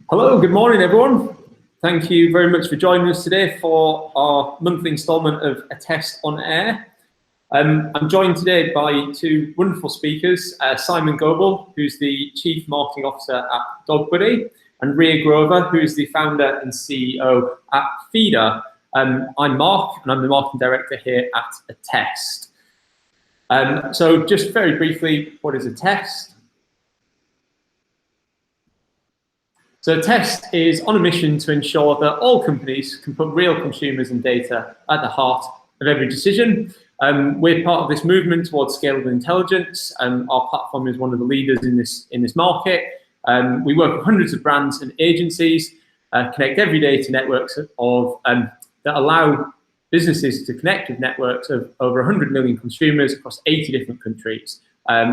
Hello, good morning, everyone. Thank you very much for joining us today for our monthly instalment of Attest On-Air. I'm joined today by two wonderful speakers, Simon Goble, who's the Chief Marketing Officer at DogBuddy, and Riya, who's the founder and CEO at Feedr. I'm Mark, and I'm the Marketing Director here at Attest. So just very briefly, what is Attest? So Attest is on a mission to ensure that all companies can put real consumers and data at the heart of every decision. We're part of this movement towards scalable intelligence. Our platform is one of the leaders in this market. We work with hundreds of brands and agencies, connect every day to networks that allow businesses to connect with networks of over 100 million consumers across 80 different countries,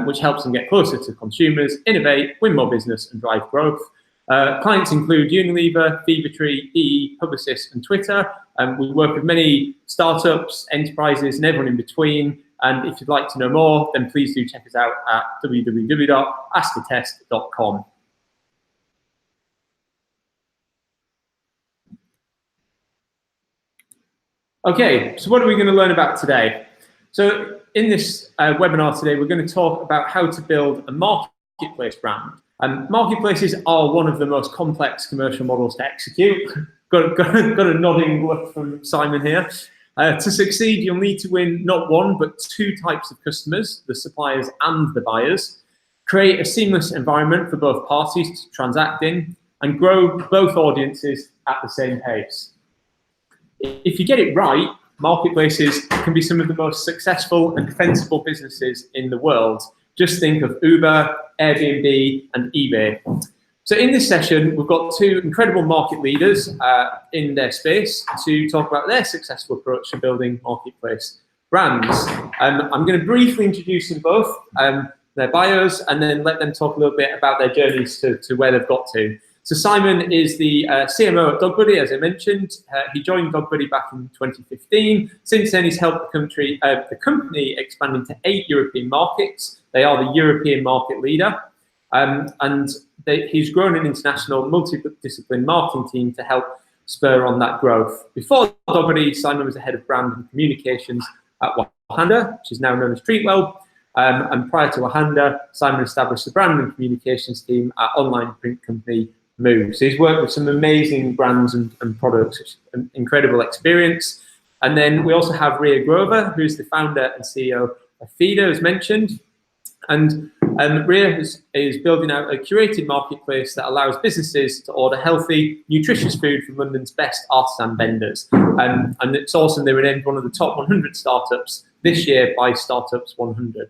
which helps them get closer to consumers, innovate, win more business, and drive growth. Clients include Unilever, Feedr, EE, Publicis, and Twitter. We work with many startups, enterprises, and everyone in between. And if you'd like to know more, then please do check us out at www.askattest.com. Okay, so what are we going to learn about today? So in this webinar today, we're going to talk about how to build a marketplace brand. Marketplaces are one of the most complex commercial models to execute. Got a nodding look from Simon here. To succeed, you'll need to win not one, but two types of customers, the suppliers and the buyers, create a seamless environment for both parties to transact in, and grow both audiences at the same pace. If you get it right, marketplaces can be some of the most successful and defensible businesses in the world. Just think of Uber, Airbnb, and eBay. So in this session, we've got two incredible market leaders in their space to talk about their successful approach to building marketplace brands. I'm going to briefly introduce them both, their bios, and then let them talk a little bit about their journeys to where they've got to. So Simon is the CMO at DogBuddy, as I mentioned. He joined DogBuddy back in 2015. Since then, he's helped the company expand into 8 European markets. They are the European market leader. He's grown an international multidiscipline marketing team to help spur on that growth. Before DogBuddy, Simon was the head of brand and communications at Wahanda, which is now known as Treatwell. And prior to Wahanda, Simon established the brand and communications team at online print company Move. So he's worked with some amazing brands and products, which is an incredible experience. And then we also have Riya, who's the founder and CEO of Feedr, as mentioned. And Riya is building out a curated marketplace that allows businesses to order healthy, nutritious food from London's best artisan vendors. And it's awesome, they were named one of the top 100 startups this year by Startups 100.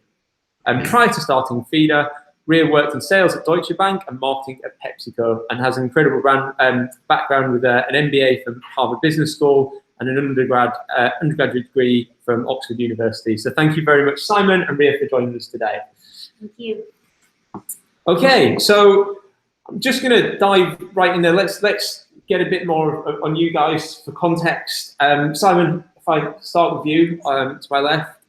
Prior to starting Feedr, Riya worked in sales at Deutsche Bank and marketing at PepsiCo, and has an incredible background with an MBA from Harvard Business School and an undergraduate degree from Oxford University. So thank you very much, Simon and Riya, for joining us today. Thank you. Okay, so I'm just going to dive right in there. Let's get a bit more on you guys for context. Simon, if I start with you to my left.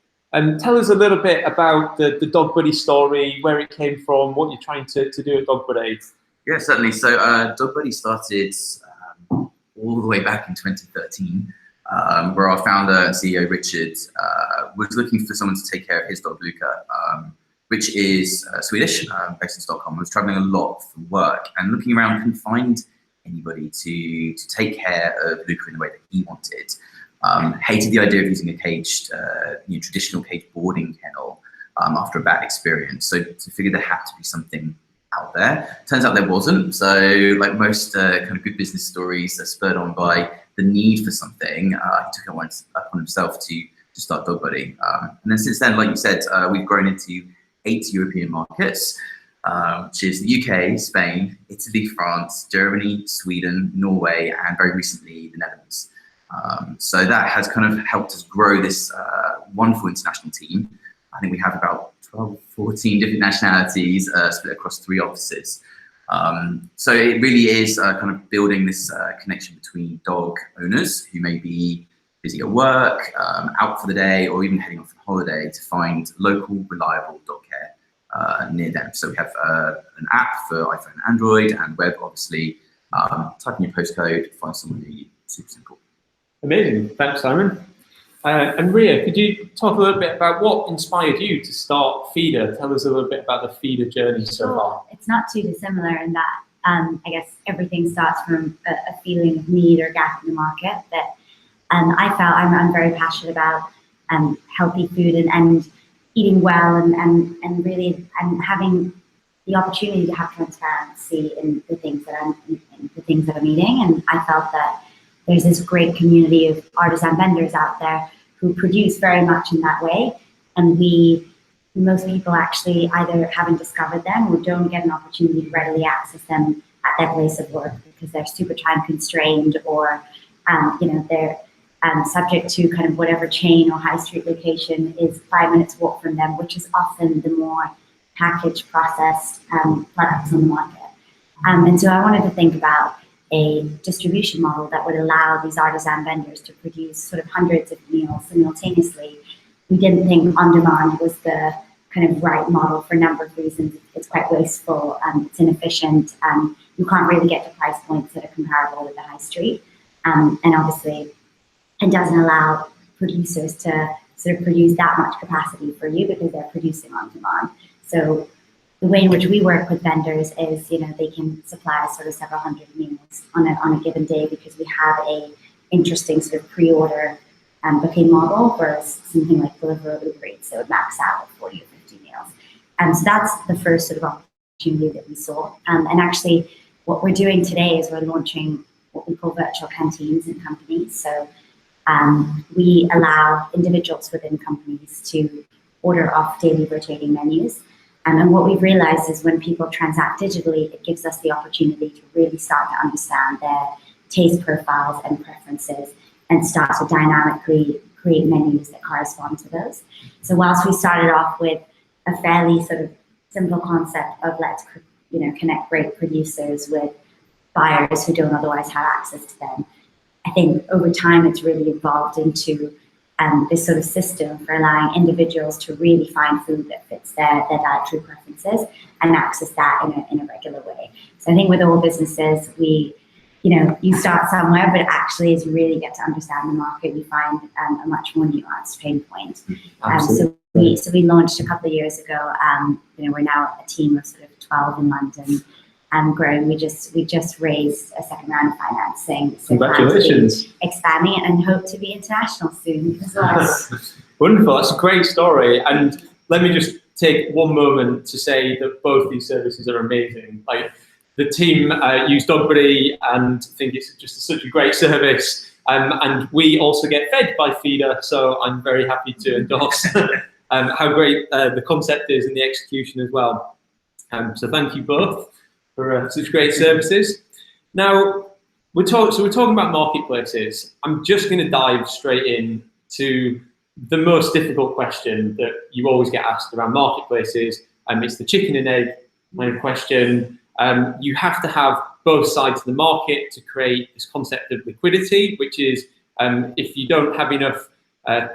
Tell us a little bit about the DogBuddy story, where it came from, what you're trying to do at DogBuddy. Yeah, certainly. So DogBuddy started all the way back in 2013, where our founder and CEO, Richard, was looking for someone to take care of his dog, Luca, which is Swedish, based in Stockholm. Was traveling a lot for work and looking around, couldn't find anybody to take care of Luca in the way that he wanted. Hated the idea of using a caged, traditional cage boarding kennel after a bad experience. So figured there had to be something out there. Turns out there wasn't. So like most kind of good business stories, spurred on by the need for something, he took it upon himself to start DogBuddy. And then since then, like you said, we've grown into 8 European markets, which is the UK, Spain, Italy, France, Germany, Sweden, Norway, and very recently the Netherlands. So that has kind of helped us grow this wonderful international team. I think we have about 12, 14 different nationalities split across 3 offices. So it really is kind of building this connection between dog owners who may be busy at work, out for the day, or even heading off on holiday to find local, reliable dog care near them. So we have an app for iPhone and Android, and web, obviously, Type in your postcode, find someone near you. Super simple. Amazing. Thanks, Simon. And Riya, could you talk a little bit about what inspired you to start Feedr? Tell us a little bit about the Feedr journey so far. It's not too dissimilar in that I guess everything starts from a feeling of need or gap in the market that I felt I'm very passionate about healthy food and eating well and really having the opportunity to have transparency in the things that I'm eating. And I felt that there's this great community of artisan vendors out there who produce very much in that way. And most people actually either haven't discovered them or don't get an opportunity to readily access them at their place of work because they're super time constrained or they're subject to kind of whatever chain or high street location is 5 minutes walk from them, which is often the more packaged, processed products on the market. And so I wanted to think about a distribution model that would allow these artisan vendors to produce sort of hundreds of meals simultaneously. We didn't think on demand was the kind of right model for a number of reasons. It's quite wasteful, it's inefficient, you can't really get to price points that are comparable with the high street. And obviously, it doesn't allow producers to sort of produce that much capacity for you because they're producing on demand. So the way in which we work with vendors is, they can supply sort of several hundred meals on a given day because we have a interesting sort of pre-order booking model for something like Deliveroo or Uber Eats, so it max out at 40 or 50 meals. So that's the first sort of opportunity that we saw. And actually, what we're doing today is we're launching what we call virtual canteens in companies. So we allow individuals within companies to order off daily rotating menus. And what we've realized is when people transact digitally, it gives us the opportunity to really start to understand their taste profiles and preferences and start to dynamically create menus that correspond to those. So whilst we started off with a fairly sort of simple concept of let's connect great producers with buyers who don't otherwise have access to them, I think over time it's really evolved into this sort of system for allowing individuals to really find food that fits their dietary preferences and access that in a regular way. So I think with all businesses, you start somewhere, but actually as you really get to understand the market, you find a much more nuanced pain point. So we launched a couple of years ago. We're now a team of sort of 12 in London and growing. We just raised a second round of financing. So congratulations. Expanding it and hope to be international soon as well. Wonderful. That's a great story. And let me just take one moment to say that both these services are amazing. Like the team use DogBuddy and think it's just such a great service. And we also get fed by Feedr, so I'm very happy to endorse how great the concept is and the execution as well. So thank you both for such great services. Now, we're talking about marketplaces. I'm just going to dive straight in to the most difficult question that you always get asked around marketplaces. It's the chicken and egg kind of question. You have to have both sides of the market to create this concept of liquidity, which is if you don't have enough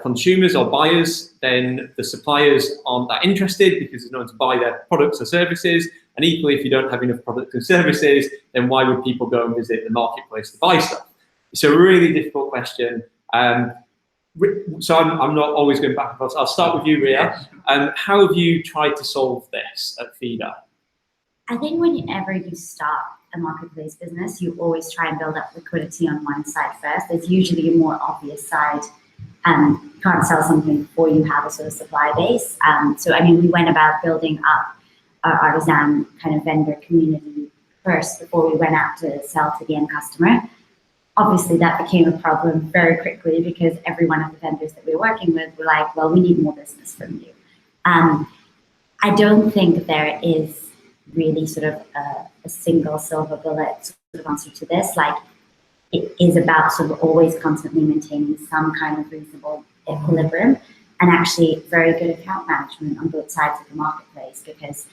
consumers or buyers, then the suppliers aren't that interested because there's no one to buy their products or services. And equally, if you don't have enough products and services, then why would people go and visit the marketplace to buy stuff? It's a really difficult question. So I'm not always going back and forth. I'll start with you, Riya. How have you tried to solve this at Feedr? I think whenever you start a marketplace business, you always try and build up liquidity on one side first. There's usually a more obvious side. You can't sell something before you have a sort of supply base. We went about building up our artisan kind of vendor community first before we went out to sell to the end customer. Obviously, that became a problem very quickly because every one of the vendors that we were working with were like, well, we need more business from you. I don't think there is really sort of a single silver bullet sort of answer to this. Like, it is about sort of always constantly maintaining some kind of reasonable equilibrium and actually very good account management on both sides of the marketplace, because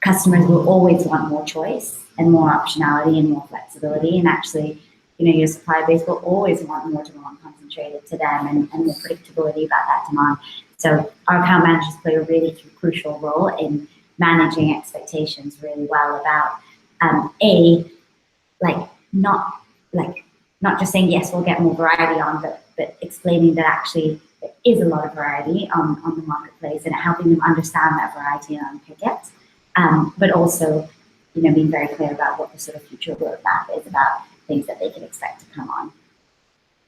customers will always want more choice and more optionality and more flexibility. And actually, your supply base will always want more demand concentrated to them and more predictability about that demand. So our account managers play a really crucial role in managing expectations really well about not just saying yes, we'll get more variety on, but explaining that actually there is a lot of variety on the marketplace and helping them understand that variety and unpick it. But also, being very clear about what the sort of future roadmap is about things that they can expect to come on.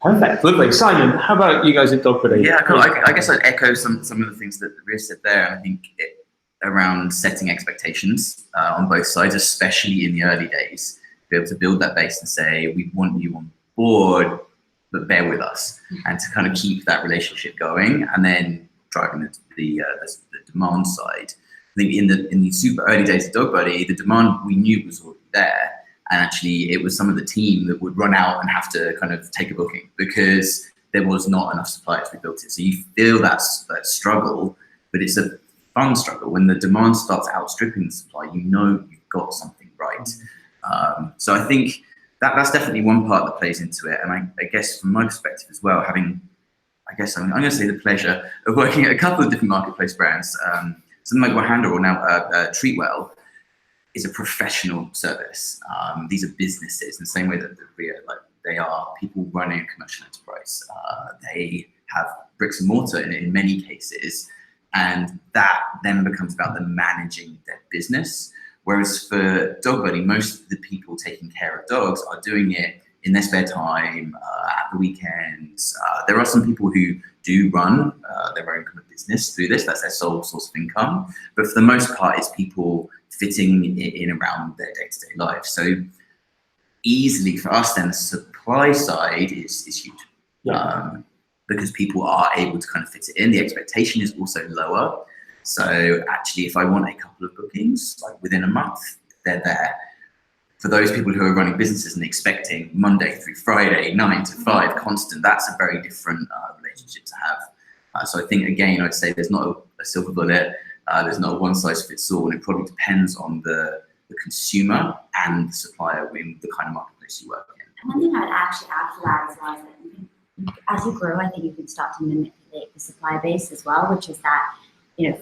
Perfect, lovely. Simon, how about you guys at DogBuddy? Yeah, cool. I guess I'd echo some of the things that Riya said there. I think around setting expectations on both sides, especially in the early days, be able to build that base and say, we want you on board, but bear with us, and to kind of keep that relationship going, and then driving the demand side. I think in the super early days of DogBuddy, the demand we knew was already there. And actually, it was some of the team that would run out and have to kind of take a booking because there was not enough suppliers to build it. So you feel that struggle, but it's a fun struggle. When the demand starts outstripping the supply, you've got something right. So I think that's definitely one part that plays into it. And I guess from my perspective as well, I'm going to say the pleasure of working at a couple of different marketplace brands. Something like Wahanda or now Treatwell is a professional service. These are businesses in the same way that they are people running a commercial enterprise. They have bricks and mortar in many cases, and that then becomes about them managing their business. Whereas for DogBuddy, most of the people taking care of dogs are doing it in their spare time, at the weekends. There are some people who do run their own kind of business through this. That's their sole source of income. But for the most part, it's people fitting in around their day-to-day life. So easily for us then, the supply side is huge. Because people are able to kind of fit it in. The expectation is also lower. So actually, if I want a couple of bookings, like within a month, they're there. For those people who are running businesses and expecting Monday through Friday, 9 to 5 constant, that's a very different relationship to have. So I think, again, I'd say there's not a silver bullet. There's not a one size fits all, and it probably depends on the consumer and the supplier in the kind of marketplace you work in. And one thing I'd actually add to that as well is that as you grow, I think you can start to manipulate the supply base as well, which is that,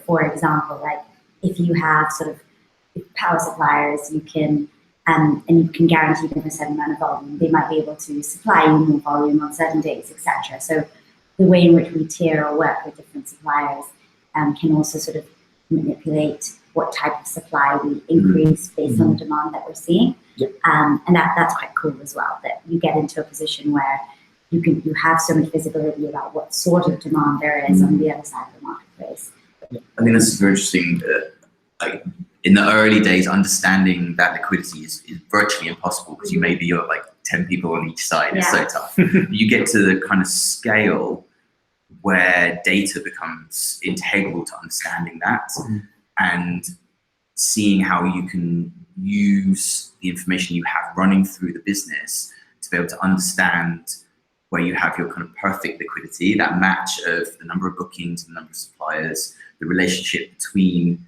for example, like if you have sort of power suppliers, you can and you can guarantee them a certain amount of volume, they might be able to supply you more volume on certain days, etc. So the way in which we tier or work with different suppliers can also sort of manipulate what type of supply we increase based on the demand that we're seeing. And that's quite cool as well, that you get into a position where you have so much visibility about what sort of demand there is on the other side of the marketplace. I think that's super interesting. In the early days, understanding that liquidity is virtually impossible because you maybe you're like 10 people on each side. It's so tough. You get to the kind of scale where data becomes integral to understanding that and seeing how you can use the information you have running through the business to be able to understand where you have your kind of perfect liquidity, that match of the number of bookings, the number of suppliers, the relationship between,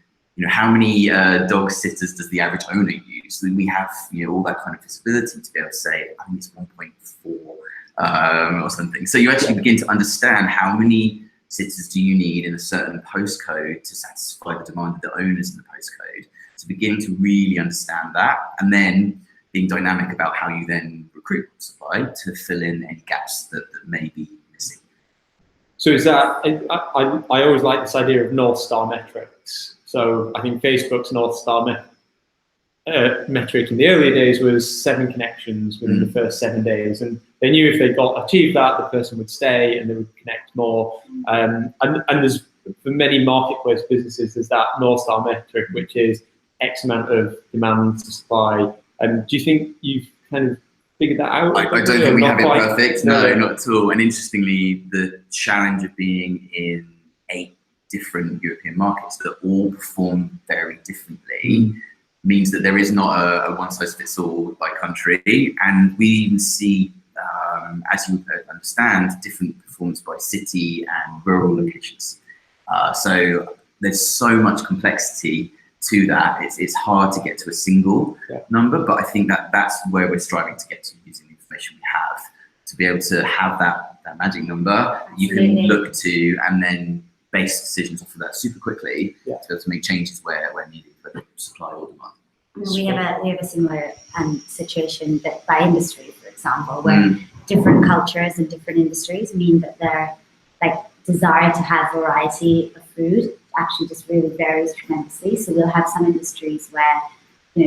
how many dog sitters does the average owner use? Then we have, all that kind of visibility to be able to say, I think it's 1.4 or something. So you actually begin to understand how many sitters do you need in a certain postcode to satisfy the demand of the owners in the postcode. So beginning to really understand that, and then being dynamic about how you then recruit supply to fill in any gaps that may be missing. So is that, I always like this idea of Northstar Metrics. So I think Facebook's Northstar metric in the early days was 7 connections within the first 7 days. And they knew if they achieved that, the person would stay and they would connect more. And there's, for many marketplace businesses, there's that Northstar metric, which is X amount of demand to supply. Do you think you've kind of figured that out? I don't think we have it perfect. No, not at all. And interestingly, the challenge of being in 8 different European markets that all perform very differently means that there is not a one-size-fits-all by country. And we even see, as you understand, different performance by city and rural locations. So there's so much complexity to that. It's hard to get to a single number, but I think that's where we're striving to get to using the information we have to be able to have that magic number you can look to and then base decisions off of that super quickly to be able to make changes where needed for the supply or demand. We have a similar situation that by industry, for example, where different cultures and different industries mean that their desire to have variety of food actually just really varies tremendously. So we'll have some industries where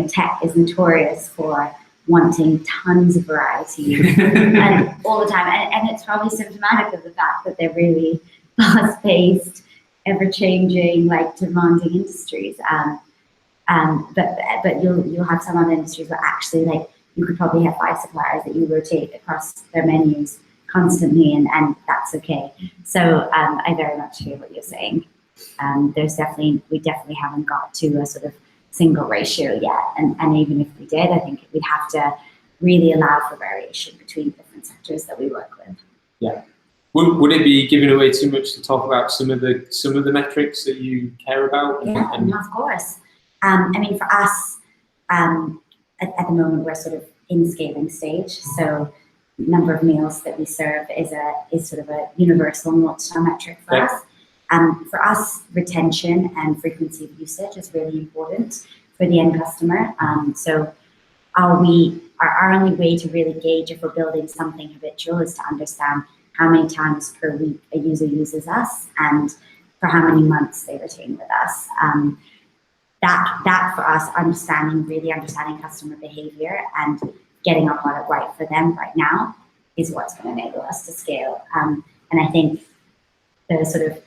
tech is notorious for wanting tons of variety and all the time, and it's probably symptomatic of the fact that they're really fast-paced, ever-changing, demanding industries. But you'll have some other industries where actually you could probably have 5 suppliers that you rotate across their menus constantly, and that's okay. So I very much hear what you're saying. We definitely haven't got to a sort of single ratio yet, and even if we did, I think we'd have to really allow for variation between different sectors that we work with. Yeah. Would it be giving away too much to talk about some of the metrics that you care about? Yeah, of course. I mean, for us, at the moment, we're sort of in scaling stage. So number of meals that we serve is sort of a universal Northstar metric for us. For us, retention and frequency of usage is really important for the end customer. So our only way to really gauge if we're building something habitual is to understand how many times per week a user uses us and for how many months they retain with us. That for us, really understanding customer behavior and getting our product right for them right now is what's going to enable us to scale. And I think the sort of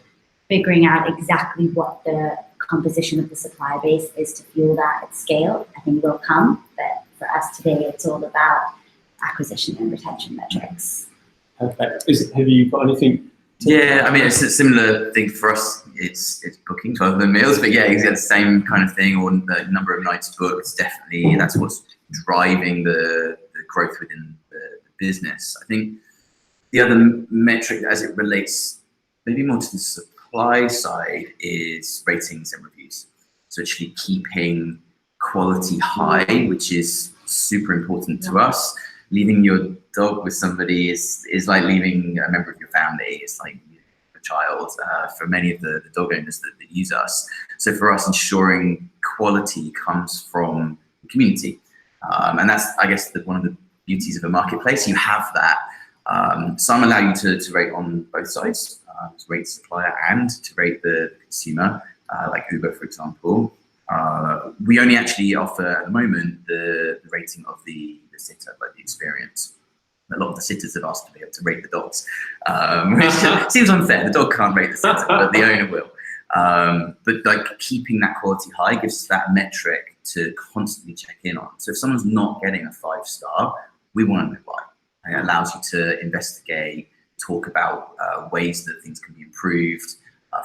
figuring out exactly what the composition of the supply base is to fuel that at scale, I think will come. But for us today, it's all about acquisition and retention metrics. Perfect. Have you got anything? Yeah, I mean, it's a similar thing for us. It's bookings rather than meals, but yeah, it's the same kind of thing, or the number of nights booked. Definitely, that's what's driving the growth within the business. I think the other metric, as it relates maybe more to the supply side, is ratings and reviews. So actually keeping quality high, which is super important to us. Leaving your dog with somebody is like leaving a member of your family. It's like a child for many of the dog owners that use us. So for us, ensuring quality comes from the community. And that's, I guess, one of the beauties of a marketplace. You have that. Some allow you to rate on both sides, to rate the supplier and to rate the consumer, like Uber, for example. We only actually offer at the moment the rating of the sitter, like the experience. A lot of the sitters have asked to be able to rate the dogs, which seems unfair. The dog can't rate the sitter, but the owner will. But keeping that quality high gives us that metric to constantly check in on. So if someone's not getting a 5-star, we want to know why. And it allows you to investigate, talk about ways that things can be improved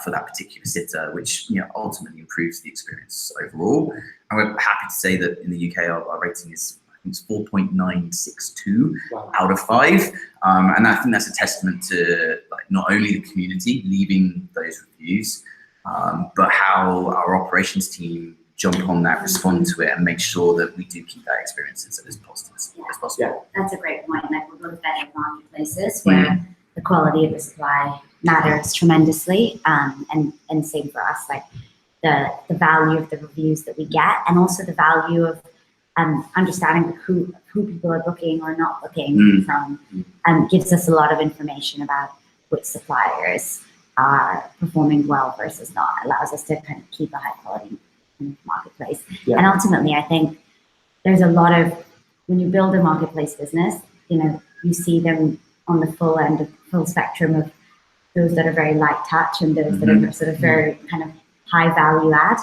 for that particular sitter, which ultimately improves the experience overall. And we're happy to say that in the UK, our rating is, I think it's 4.962 out of 5. And I think that's a testament to not only the community leaving those reviews, but how our operations team jump on that, respond to it, and make sure that we do keep that experience as positive as possible. Yeah, that's a great point. We're both betting marketplaces where the quality of the supply matters tremendously, and same for us, the value of the reviews that we get, and also the value of understanding who people are booking or not booking from, gives us a lot of information about which suppliers are performing well versus not. Allows us to kind of keep a high quality marketplace. And ultimately, I think there's a lot of, when you build a marketplace business, you see them on the full spectrum of those that are very light touch and those that are sort of very kind of high value add.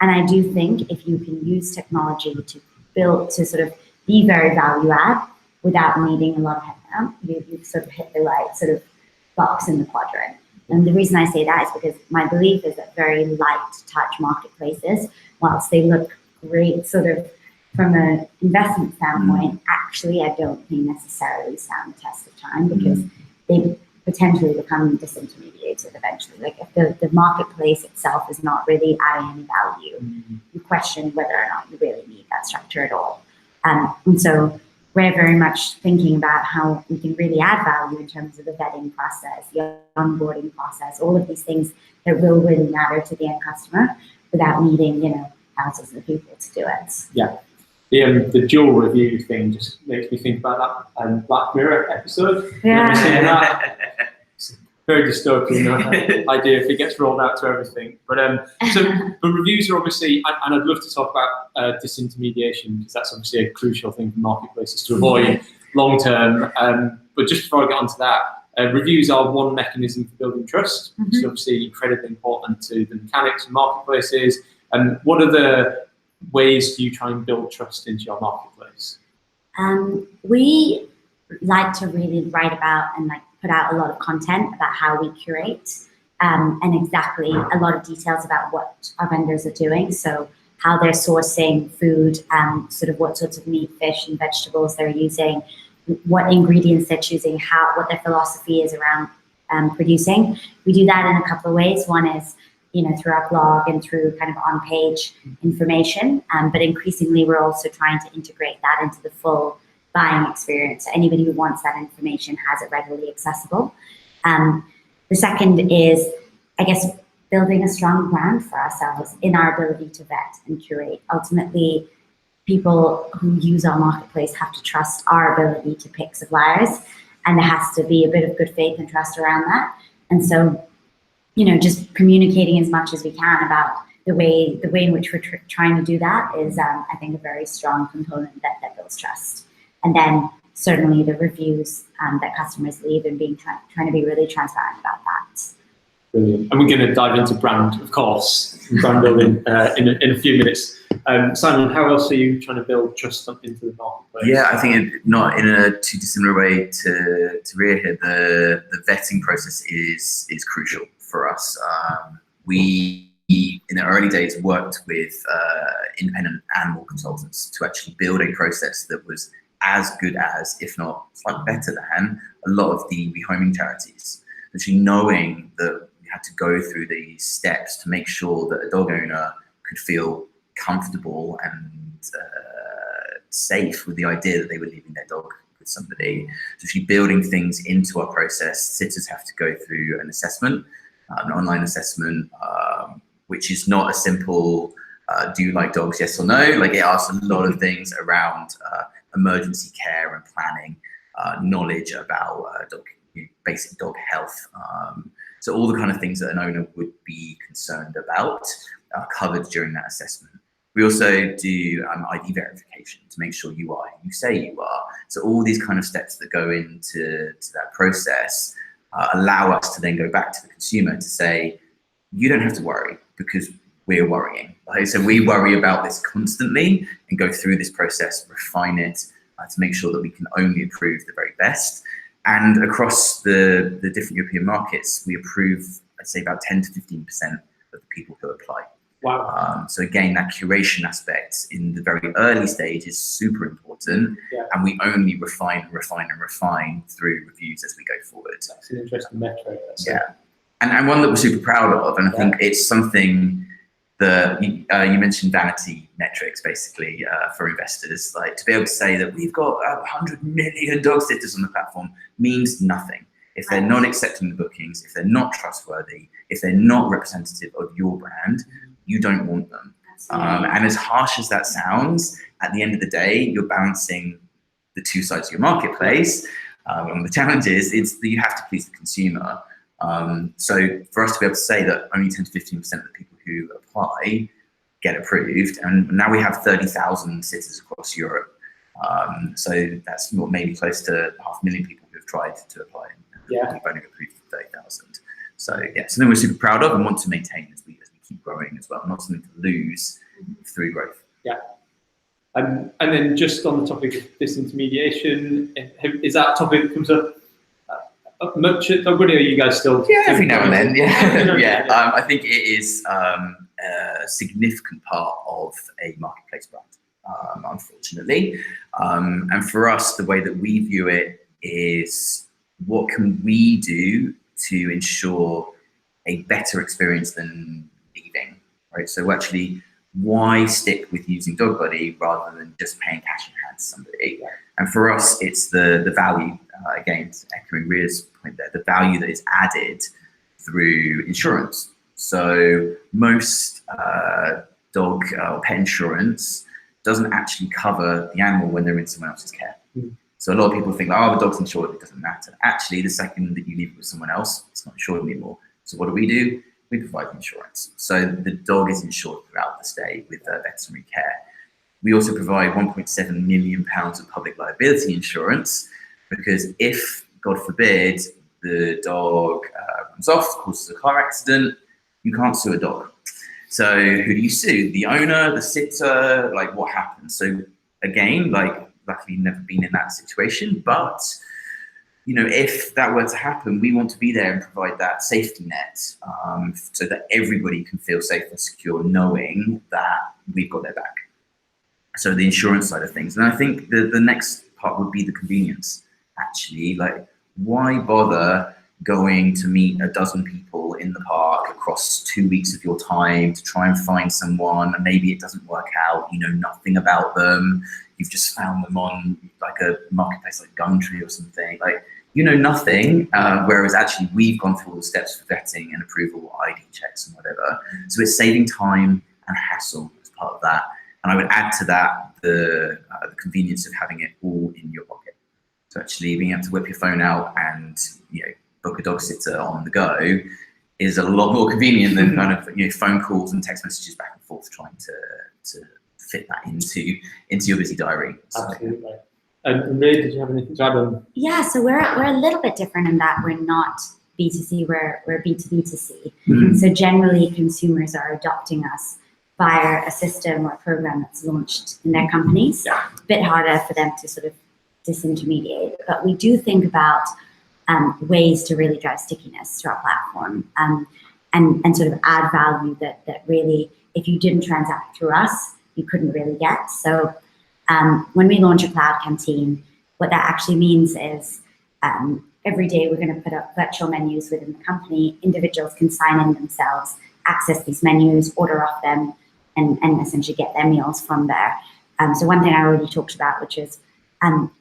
And I do think if you can use technology to sort of be very value add without needing a lot of headcount, you've sort of hit the right sort of box in the quadrant. And the reason I say that is because my belief is that very light touch marketplaces, whilst they look great sort of from an investment standpoint, actually I don't think necessarily stand the test of time, because they potentially become disintermediated eventually. If the marketplace itself is not really adding any value, you question whether or not you really need that structure at all. And so we're very much thinking about how we can really add value in terms of the vetting process, the onboarding process, all of these things that will really matter to the end customer without needing, thousands of people to do it. Yeah. The dual review thing just makes me think about that Black Mirror episode. Yeah. That? It's a very dystopian idea if it gets rolled out to everything. But but reviews are obviously, and I'd love to talk about disintermediation, because that's obviously a crucial thing for marketplaces to avoid long term. But just before I get onto that, reviews are one mechanism for building trust, which is obviously incredibly important to the mechanics of marketplaces. What are the ways do you try and build trust into your marketplace? We like to really write about and put out a lot of content about how we curate, and exactly a lot of details about what our vendors are doing. So how they're sourcing food, sort of what sorts of meat, fish, and vegetables they're using, what ingredients they're choosing, what their philosophy is around producing. We do that in a couple of ways. One is, through our blog and through kind of on-page information, but increasingly we're also trying to integrate that into the full buying experience. So anybody who wants that information has it readily accessible. The second is, I guess, building a strong brand for ourselves in our ability to vet and curate. Ultimately, people who use our marketplace have to trust our ability to pick suppliers, and there has to be a bit of good faith and trust around that. And so, just communicating as much as we can about the way in which we're trying to do that is, I think, a very strong component that builds trust. And then certainly the reviews that customers leave, and trying to be really transparent about that. Brilliant. And we're going to dive into brand, of course, brand building in a few minutes. Simon, how else are you trying to build trust into the marketplace? Yeah, I think not in a too dissimilar way to Riya here. The vetting process is crucial for us. We, in the early days, worked with independent animal consultants to actually build a process that was as good as, if not slightly better than, a lot of the rehoming charities. Actually knowing that we had to go through these steps to make sure that a dog owner could feel comfortable and safe with the idea that they were leaving their dog with somebody. So actually building things into our process, sitters have to go through an assessment, an online assessment, which is not a simple, do you like dogs, yes or no? It asks a lot of things around emergency care and planning, knowledge about basic dog health. So all the kind of things that an owner would be concerned about are covered during that assessment. We also do ID verification to make sure you are who you say you are. So all these kind of steps that go into that process allow us to then go back to the consumer to say, you don't have to worry because we're worrying. So we worry about this constantly and go through this process, refine it to make sure that we can only approve the very best. And across the different European markets, we approve, I'd say, about 10 to 15% of the people who apply. Wow. So again, that curation aspect in the very early stage is super important, and we only refine through reviews as we go forward. That's an interesting metric. Yeah, and one that we're super proud of, and I think it's something that you mentioned Vanity Metrics, basically, for investors. To be able to say that we've got 100 million dog sitters on the platform means nothing. If they're not accepting the bookings, if they're not trustworthy, if they're not representative of your brand, you don't want them. And as harsh as that sounds, at the end of the day, you're balancing the two sides of your marketplace. And the challenge is that you have to please the consumer. So for us to be able to say that only 10 to 15% of the people who apply get approved, and now we have 30,000 sitters across Europe. So that's maybe close to 500,000 people who have tried to apply. We've only approved 30,000. So yeah, something we're super proud of and want to maintain as we keep growing as well, not something to lose through growth. Yeah. And then just on the topic of disintermediation, is that a topic that comes up much at DogBuddy, or are you guys still? Yeah, every now and then, yeah. I think it is a significant part of a marketplace brand, unfortunately. And for us, the way that we view it is, what can we do to ensure a better experience than leaving, right? So actually, why stick with using DogBuddy rather than just paying cash in hand to somebody? And for us, it's the value, again, echoing Riya's point there, the value that is added through insurance. So most dog or pet insurance doesn't actually cover the animal when they're in someone else's care. So a lot of people think, oh, the dog's insured, it doesn't matter. Actually, the second that you leave it with someone else, it's not insured anymore. So what do? We provide insurance. So the dog is insured throughout the stay with veterinary care. We also provide £1.7 million of public liability insurance, because if, God forbid, the dog runs off, causes a car accident, you can't sue a dog. So who do you sue? The owner, the sitter, like what happens? So again, like luckily never been in that situation, but you know, if that were to happen, we want to be there and provide that safety net so that everybody can feel safe and secure knowing that we've got their back. So the insurance side of things. And I think the next part would be the convenience, actually. Like, why bother going to meet a dozen people in the park across 2 weeks of your time to try and find someone, and maybe it doesn't work out, you know nothing about them, you've just found them on like a marketplace like Gumtree or something, like you know nothing, whereas actually we've gone through all the steps for vetting and approval, ID checks and whatever. So it's saving time and hassle as part of that. And I would add to that the convenience of having it all in your pocket. So actually being able to whip your phone out and book a dog sitter on the go is a lot more convenient than kind of phone calls and text messages back and forth trying to fit that into your busy diary. So. Absolutely. And Riya, did you have anything to add on? Yeah, so we're a little bit different in that we're not B2C, we're B2B2C. So generally consumers are adopting us via a system or a program that's launched in their companies. Yeah. A bit harder for them to sort of disintermediate, but we do think about ways to really drive stickiness to our platform and sort of add value that really, if you didn't transact through us, you couldn't really get. So when we launch a cloud canteen, what that actually means is every day we're going to put up virtual menus within the company. Individuals can sign in themselves, access these menus, order off them, and essentially get their meals from there. So one thing I already talked about, which is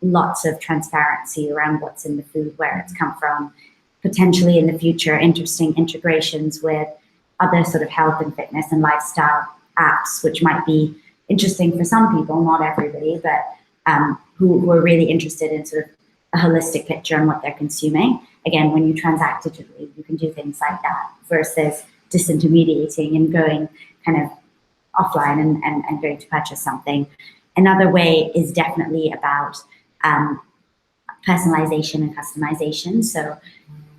lots of transparency around what's in the food, where it's come from, potentially in the future, interesting integrations with other sort of health and fitness and lifestyle apps, which might be interesting for some people, not everybody, but who are really interested in sort of a holistic picture on what they're consuming. Again, when you transact digitally, you can do things like that versus disintermediating and going kind of offline and going to purchase something. Another way is definitely about personalization and customization. So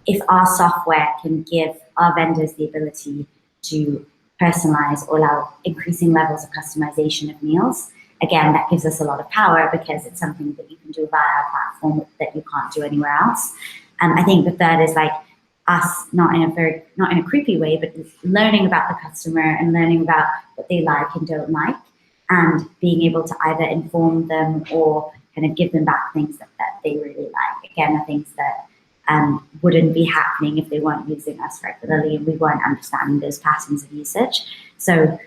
if our software can give our vendors the ability to personalize or allow increasing levels of customization of meals, again, that gives us a lot of power because it's something that you can do via our platform that you can't do anywhere else. I think the third is like us, not in a creepy way, but learning about the customer and learning about what they like and don't like, and being able to either inform them or kind of give them back things that they really like. Again, the things that wouldn't be happening if they weren't using us regularly and we weren't understanding those patterns of usage. So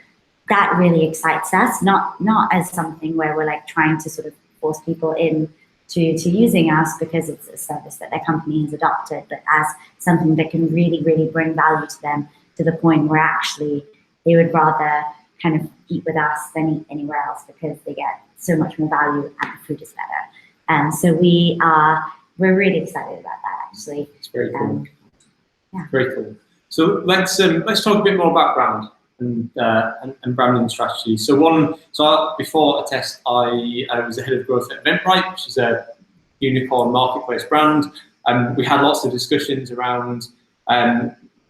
that really excites us, not as something where we're like trying to sort of force people in to using us because it's a service that their company has adopted, but as something that can really, really bring value to them to the point where actually they would rather kind of eat with us than eat anywhere else because they get so much more value and the food is better. And so we're really excited about that, actually. It's very cool. Yeah. Very cool. So let's talk a bit more about brand and branding strategy. So before Attest, I was the head of growth at Eventbrite, which is a unicorn marketplace brand. We had lots of discussions around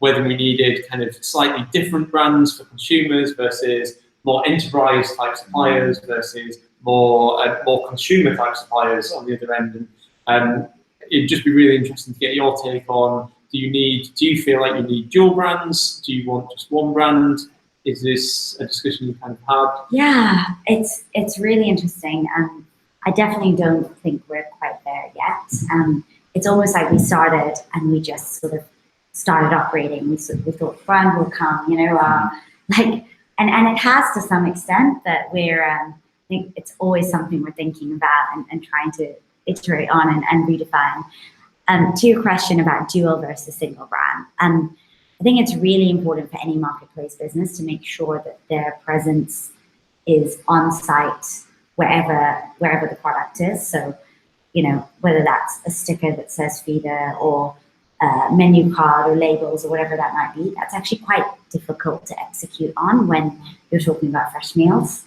whether we needed kind of slightly different brands for consumers versus more enterprise type suppliers versus more consumer type suppliers on the other end. And it'd just be really interesting to get your take on, do you feel like you need dual brands? Do you want just one brand? Is this a discussion you kind of had? Yeah, it's really interesting. I definitely don't think we're quite there yet. It's almost like we started and we just sort of started operating. We thought brand will come, and it has to some extent, that we're, I think it's always something we're thinking about and trying to iterate on and redefine. To your question about dual versus single brand, I think it's really important for any marketplace business to make sure that their presence is on site wherever the product is. So, you know, whether that's a sticker that says Feedr or a menu card or labels or whatever that might be, that's actually quite difficult to execute on when you're talking about fresh meals,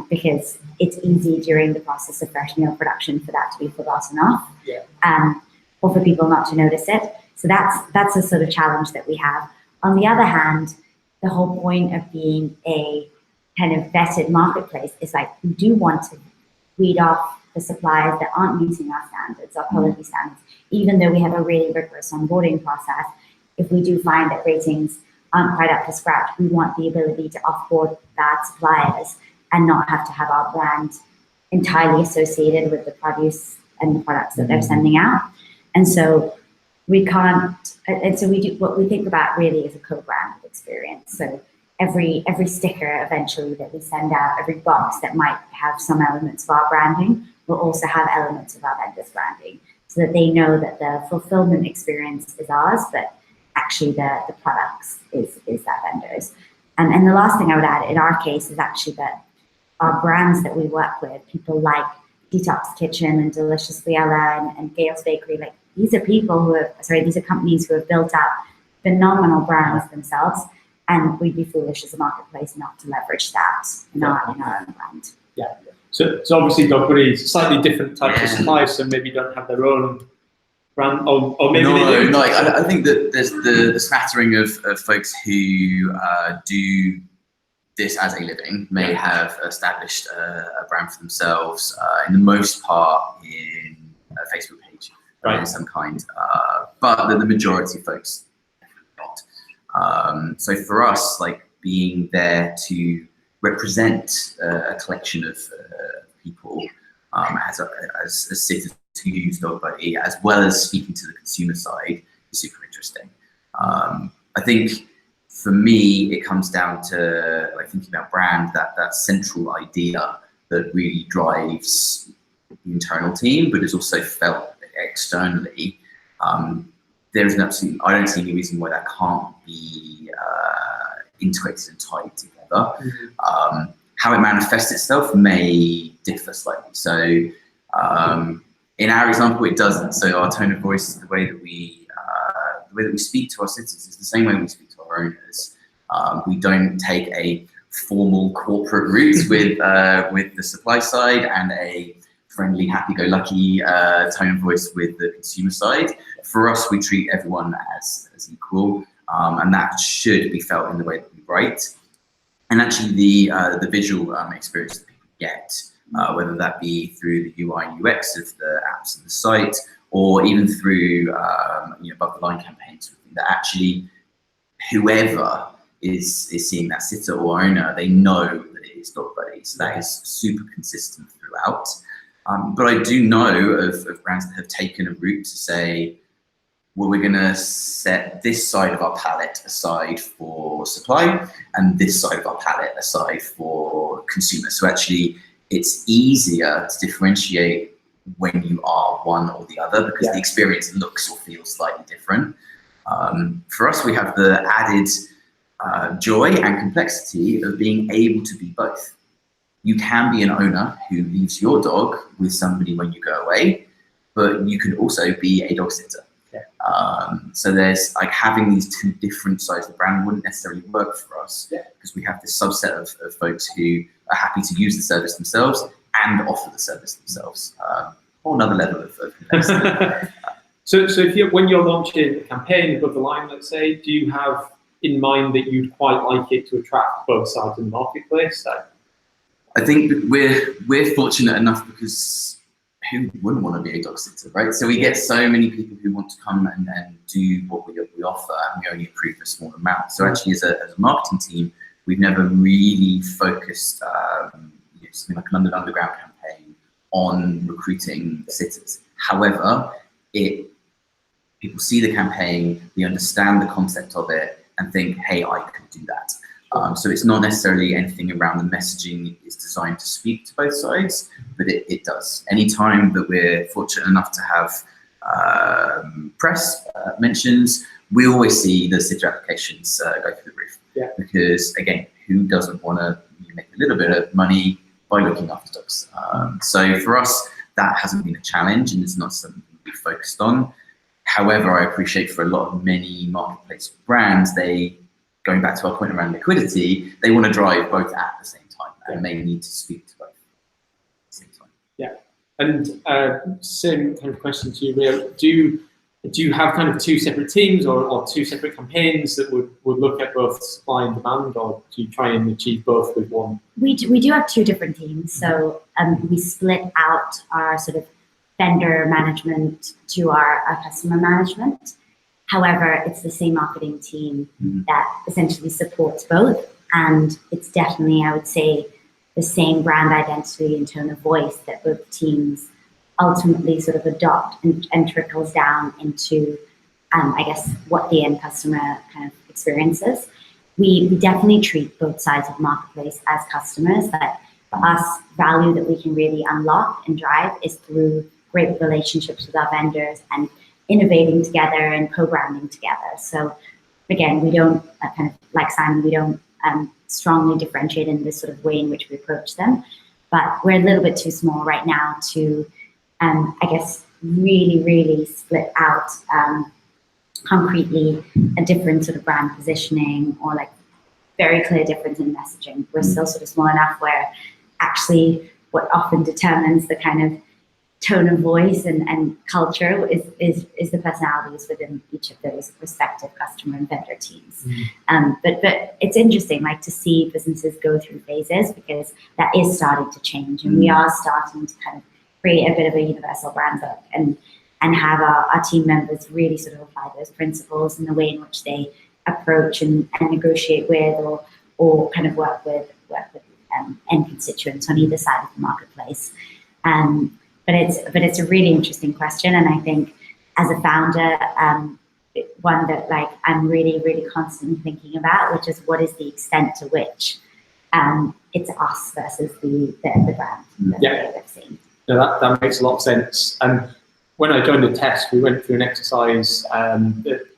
because it's easy during the process of fresh meal production for that to be forgotten off, or for people not to notice it. So that's a sort of challenge that we have. On the other hand, the whole point of being a kind of vetted marketplace is like, we do want to weed off the suppliers that aren't meeting our standards, our quality standards. Even though we have a really rigorous onboarding process, if we do find that ratings aren't quite up to scratch, we want the ability to offboard bad suppliers and not have to have our brand entirely associated with the produce and the products that they're sending out. And so we can't, and so we do, what we think about really is a co-branded experience. So every sticker eventually that we send out, every box that might have some elements of our branding will also have elements of our vendor's branding, so that they know that the fulfillment experience is ours, but actually the products is that vendor's. And the last thing I would add in our case is actually that our brands that we work with, people like Detox Kitchen and Delicious Liella and Gail's Bakery, like these are people who have, these are companies who have built out phenomenal brands themselves, and we'd be foolish as a marketplace not to leverage that in our own brand. Yeah. So obviously DogBuddy is slightly different types of suppliers, so maybe don't have their own brand, or maybe they do. No, I think that there's the smattering of folks who do this as a living, may have established a brand for themselves, in the most part in a Facebook page of some kind, but the majority of folks not. So for us, like being there to represent a collection of people as sitters who use DogBuddy, as well as speaking to the consumer side, is super interesting. I think for me, it comes down to like thinking about brand, that central idea that really drives the internal team, but is also felt externally. There is an absolute, I don't see any reason why that can't be integrated and tied together. How it manifests itself may differ slightly. So in our example, it doesn't. So our tone of voice, the way that we speak to our citizens is the same way we speak to our owners. We don't take a formal corporate route with the supply side and a friendly, happy-go-lucky tone of voice with the consumer side. For us, we treat everyone as equal, and that should be felt in the way that we write. And actually, the visual experience that people get, whether that be through the UI and UX of the apps and the site, or even through above-the-line campaigns, that actually whoever is seeing that sitter or owner, they know that it is DogBuddy. So that is super consistent throughout. But I do know of brands that have taken a route to say, well, we're going to set this side of our palette aside for supply and this side of our palette aside for consumer. So actually, it's easier to differentiate when you are one or the other, because the experience looks or feels slightly different. For us, we have the added joy and complexity of being able to be both. You can be an owner who leaves your dog with somebody when you go away, but you can also be a dog sitter. So there's like having these two different sides of the brand wouldn't necessarily work for us, because we have this subset of folks who are happy to use the service themselves and offer the service themselves. Whole another level of complexity. So if when you're launching a campaign above the line, let's say, do you have in mind that you'd quite like it to attract both sides of the marketplace? I think we're fortunate enough, because who wouldn't want to be a dog sitter, right? So we get so many people who want to come and do what we offer, and we only approve a small amount. So actually, as a marketing team, we've never really focused something like an London Underground campaign on recruiting sitters. However, people see the campaign, they understand the concept of it, and think, hey, I could do that. So it's not necessarily anything around the messaging is designed to speak to both sides, but it does. Anytime that we're fortunate enough to have press mentions we always see the sitter applications go through the roof. Yeah. Because again, who doesn't want to make a little bit of money by looking after dogs? So for us, that hasn't been a challenge, and it's not something we focused on. However, I appreciate for a lot of many marketplace brands, going back to our point around liquidity, they want to drive both at the same time, and they need to speak to both at the same time. Yeah, and same kind of question to you, Riya. Do you have kind of two separate teams or two separate campaigns that would look at both supply and demand, or do you try and achieve both with one? We do have two different teams. So we split out our sort of vendor management to our customer management. However, it's the same marketing team that essentially supports both. And it's definitely, I would say, the same brand identity and tone of voice that both teams ultimately sort of adopt and trickles down into, I guess, what the end customer kind of experiences. We definitely treat both sides of the marketplace as customers, but for us, value that we can really unlock and drive is through great relationships with our vendors and innovating together and co-branding together. So again, we don't, kind of like Simon, we don't strongly differentiate in this sort of way in which we approach them, but we're a little bit too small right now to, I guess, really split out concretely a different sort of brand positioning or like very clear difference in messaging. We're still sort of small enough where actually what often determines the kind of tone of voice and culture is the personalities within each of those respective customer and vendor teams. But it's interesting, like, to see businesses go through phases, because that is starting to change, and we are starting to kind of create a bit of a universal brand book and have our team members really sort of apply those principles in the way in which they approach and negotiate with or kind of work with end constituents on either side of the marketplace. But it's a really interesting question, and I think as a founder, one that like I'm really constantly thinking about, which is what is the extent to which it's us versus the brand that they've seen. No, that makes a lot of sense. And when I joined Attest, we went through an exercise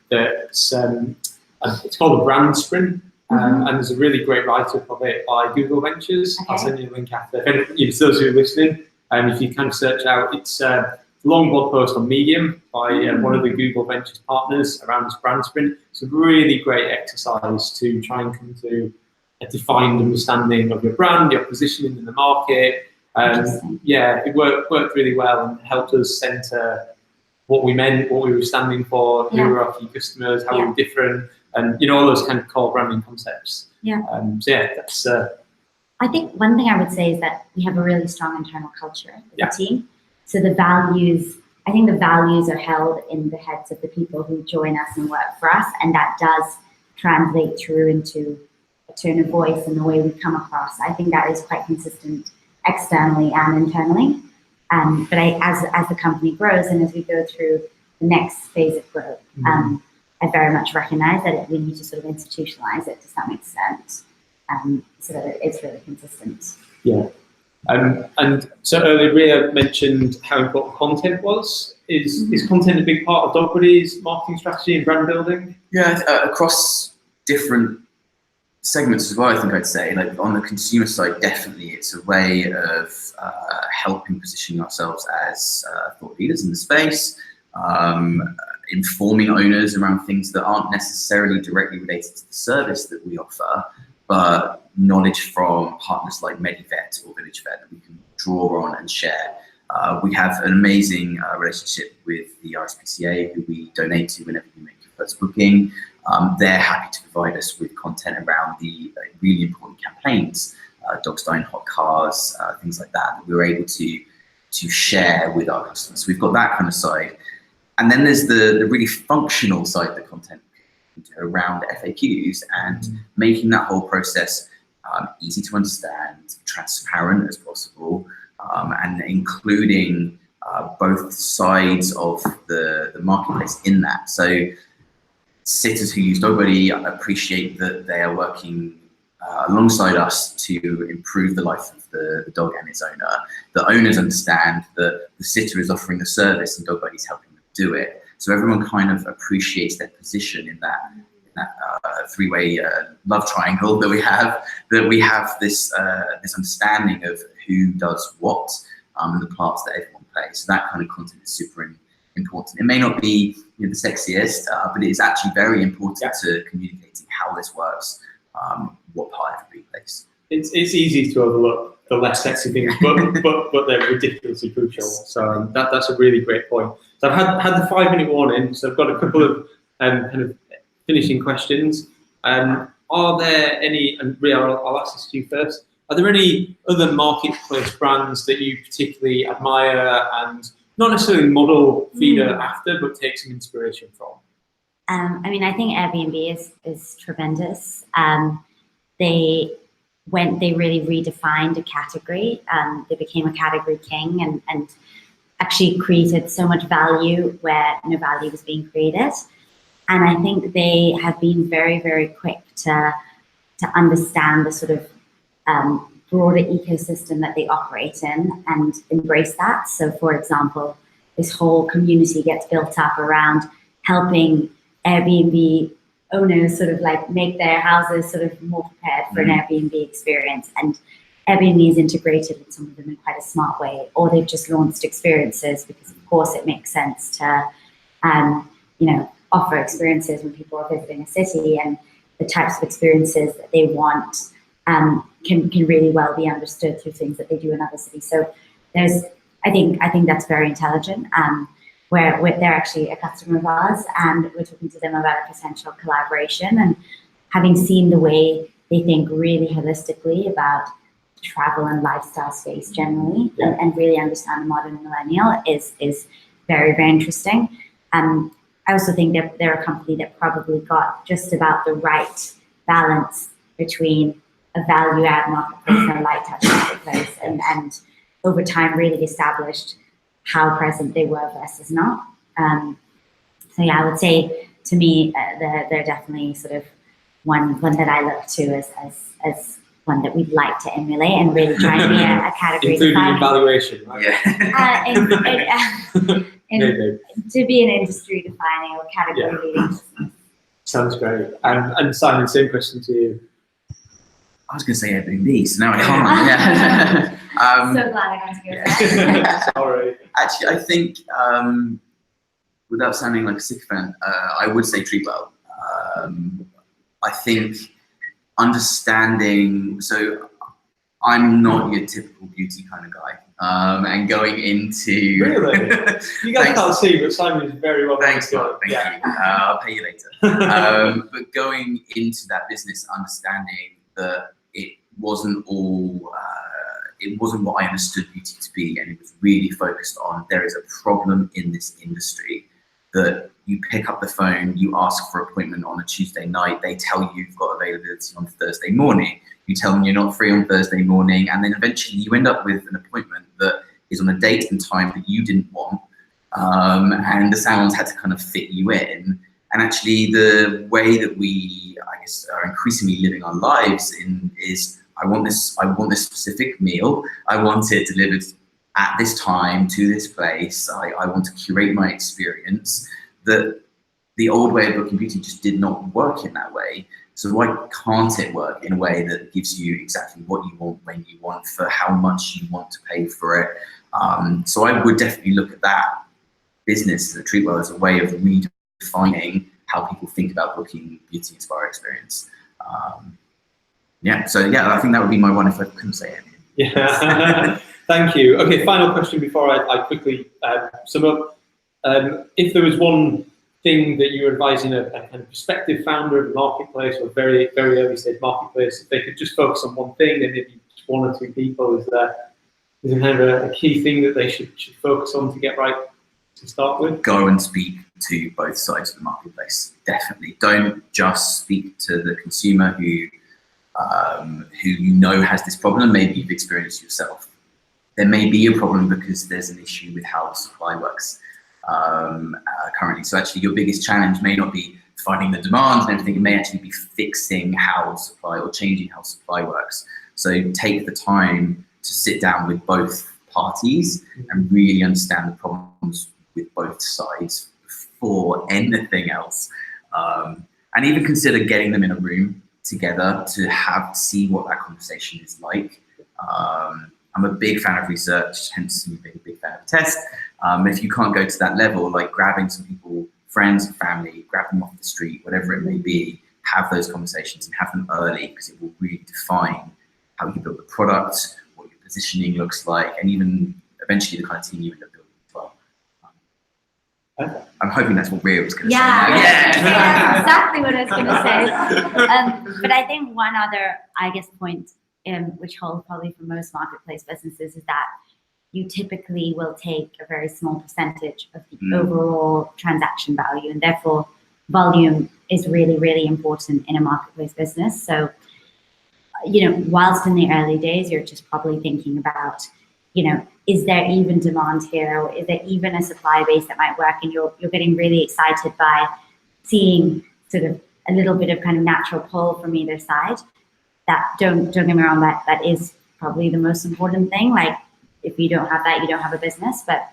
it's called a brand sprint, and there's a really great write-up of it by Google Ventures. Okay. I'll send you a link after. If those who are listening, if you kind of search out, it's a long blog post on Medium by one of the Google Ventures partners around this brand sprint. It's a really great exercise to try and come to a defined understanding of your brand, your positioning in the market. Yeah, it worked really well and helped us center what we meant, what we were standing for, who were our key customers, how we were different, and all those kind of core branding concepts. Yeah. So yeah, that's. I think one thing I would say is that we have a really strong internal culture as a team. So the values, I think the values are held in the heads of the people who join us and work for us, and that does translate through into a tone of voice and the way we come across. I think that is quite consistent externally and internally. But as the company grows and as we go through the next phase of growth, I very much recognize that we need to sort of institutionalize it to some extent, so that it's really consistent. Yeah. And so earlier, Riya mentioned how important content was. Is content a big part of DogBuddy's marketing strategy and brand building? Yeah, across different segments as well, I think I'd say. Like on the consumer side, definitely it's a way of helping positioning ourselves as thought leaders in the space, informing owners around things that aren't necessarily directly related to the service that we offer, but knowledge from partners like MediVet or Village Vet that we can draw on and share. We have an amazing relationship with the RSPCA, who we donate to whenever we make your first booking. They're happy to provide us with content around the really important campaigns, dogs dying hot cars, things like that we're able to share with our customers. So we've got that kind of side. And then there's the really functional side of the content around FAQs and making that whole process easy to understand, transparent as possible, and including both sides of the marketplace in that. So sitters who use DogBuddy appreciate that they are working alongside us to improve the life of the dog and its owner. The owners understand that the sitter is offering the service and DogBuddy is helping them do it. So everyone kind of appreciates their position in that three-way love triangle that we have. That we have this this understanding of who does what and the parts that everyone plays. So that kind of content is super important. It may not be the sexiest, but it is actually very important to communicating how this works, what part everybody plays. It's easy to overlook the less sexy things, but they're ridiculously crucial. So that's a really great point. So I've had the 5-minute warning, so I've got a couple of kind of finishing questions. Are there any, and Riya, I'll ask this to you first, are there any other marketplace brands that you particularly admire and not necessarily model Feedr after, but take some inspiration from? I mean, I think Airbnb is tremendous. They really redefined a category. They became a category king and actually created so much value where no value was being created. And I think they have been very, very quick to understand the sort of broader ecosystem that they operate in and embrace that. So for example, this whole community gets built up around helping Airbnb owners sort of like make their houses sort of more prepared for an Airbnb experience. And Airbnb is integrated with some of them in quite a smart way, or they've just launched experiences because of course it makes sense to, offer experiences when people are visiting a city, and the types of experiences that they want can really well be understood through things that they do in other cities. So I think that's very intelligent. Where they're actually a customer of ours, and we're talking to them about a potential collaboration. And having seen the way they think really holistically about travel and lifestyle space generally, and really understand the modern millennial is very, very interesting. I also think that they're a company that probably got just about the right balance between a value-add marketplace and a light-touch marketplace, and over time really established how present they were versus not. So yeah, I would say to me, they're definitely sort of one that I look to as one that we'd like to emulate and really try and be a category. Including in valuation, right? To be an industry defining or category leading. Sounds great. And Simon, same question to you. I was going to say Airbnb, so now I can't. So glad I got to go there. Sorry. Actually, I think, without sounding like a sycophant, I would say Treatwell. I think understanding, so I'm not your typical beauty kind of guy. And going into... Really? You guys can't see, but Simon is very well. Thanks, Mark. Thank you. I'll pay you later. But going into that business, understanding that it wasn't all... it wasn't what I understood beauty to be, and it was really focused on there is a problem in this industry that you pick up the phone, you ask for an appointment on a Tuesday night, they tell you you've got availability on Thursday morning, you tell them you're not free on Thursday morning, and then eventually you end up with an appointment that is on a date and time that you didn't want, and the salons had to kind of fit you in. And actually the way that we, I guess, are increasingly living our lives in is I want this specific meal. I want it delivered at this time to this place. I want to curate my experience. That the old way of booking beauty just did not work in that way. So why can't it work in a way that gives you exactly what you want, when you want, for how much you want to pay for it? So I would definitely look at that business, the Treatwell, as a way of redefining how people think about booking beauty and spa experience. So I think that would be my one if I couldn't say it. Yeah, thank you. Okay, final question before I quickly sum up. If there was one thing that you're advising a kind of prospective founder of a marketplace or very, very early stage marketplace, if they could just focus on one thing, and maybe just one or two people, is there kind of a key thing that they should focus on to get right to start with? Go and speak to both sides of the marketplace. Definitely. Don't just speak to the consumer who you know has this problem. Maybe you've experienced yourself. There may be a problem because there's an issue with how supply works currently. So actually your biggest challenge may not be finding the demand and everything, it may actually be fixing how supply or changing how supply works. So take the time to sit down with both parties and really understand the problems with both sides before anything else. And even consider getting them in a room together to see what that conversation is like. I'm a big fan of research, hence me being a big fan of Attest. If you can't go to that level, like grabbing some people, friends and family, grab them off the street, whatever it may be, have those conversations and have them early, because it will really define how you build the product, what your positioning looks like, and even eventually the kind of team you end up building as well. I'm hoping that's what Riya was going to say. That's exactly what I was going to say. But I think one other, point, which holds probably for most marketplace businesses, is that you typically will take a very small percentage of the overall transaction value, and therefore volume is really, really important in a marketplace business. So, whilst in the early days, you're just probably thinking about, is there even demand here? Or is there even a supply base that might work? And you're getting really excited by seeing sort of a little bit of kind of natural pull from either side. That don't get me wrong, that is probably the most important thing. Like, if you don't have that, you don't have a business. But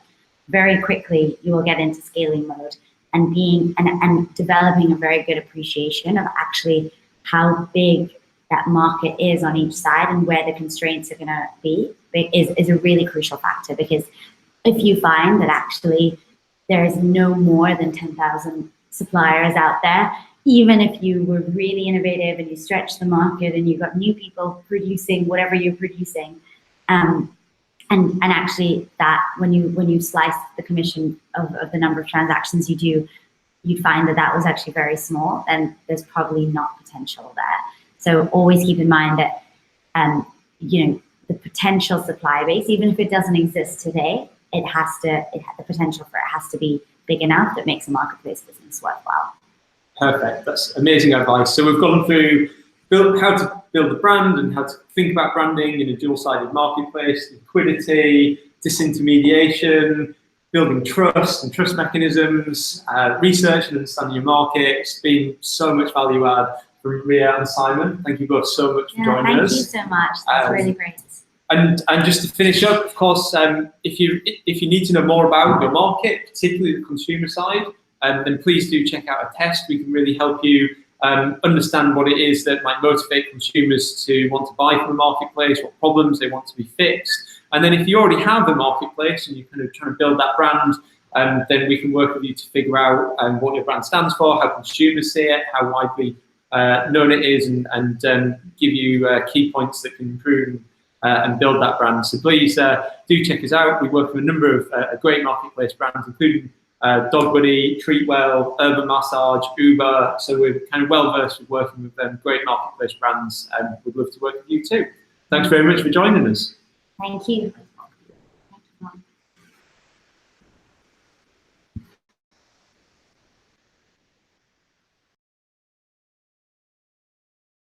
very quickly you will get into scaling mode and and developing a very good appreciation of actually how big that market is on each side and where the constraints are going to be is a really crucial factor. Because if you find that actually there is no more than 10,000 suppliers out there, even if you were really innovative and you stretched the market and you got new people producing whatever you're producing, and actually that when you slice the commission of the number of transactions you do, you'd find that was actually very small, then there's probably not potential there. So always keep in mind that the potential supply base, even if it doesn't exist today, the potential for it has to be big enough that makes a marketplace business worthwhile. Perfect. That's amazing advice. So we've gone through how to build a brand and how to think about branding in a dual-sided marketplace, liquidity, disintermediation, building trust and trust mechanisms, research and understanding your market. It's been so much value add from Riya and Simon. Thank you both so much for joining us. Thank you so much. That's really great. And just to finish up, of course, if you need to know more about your market, particularly the consumer side, then please do check out Attest. We can really help you understand what it is that might motivate consumers to want to buy from a marketplace, what problems they want to be fixed. And then if you already have a marketplace and you're kind of trying to build that brand, then we can work with you to figure out what your brand stands for, how consumers see it, how widely known it is, and give you key points that can improve and build that brand. So please do check us out. We work with a number of great marketplace brands, including DogBuddy, Treatwell, Urban Massage, Uber. So we're kind of well versed with working with great marketplace brands, and we'd love to work with you too. Thanks very much for joining us. Thank you.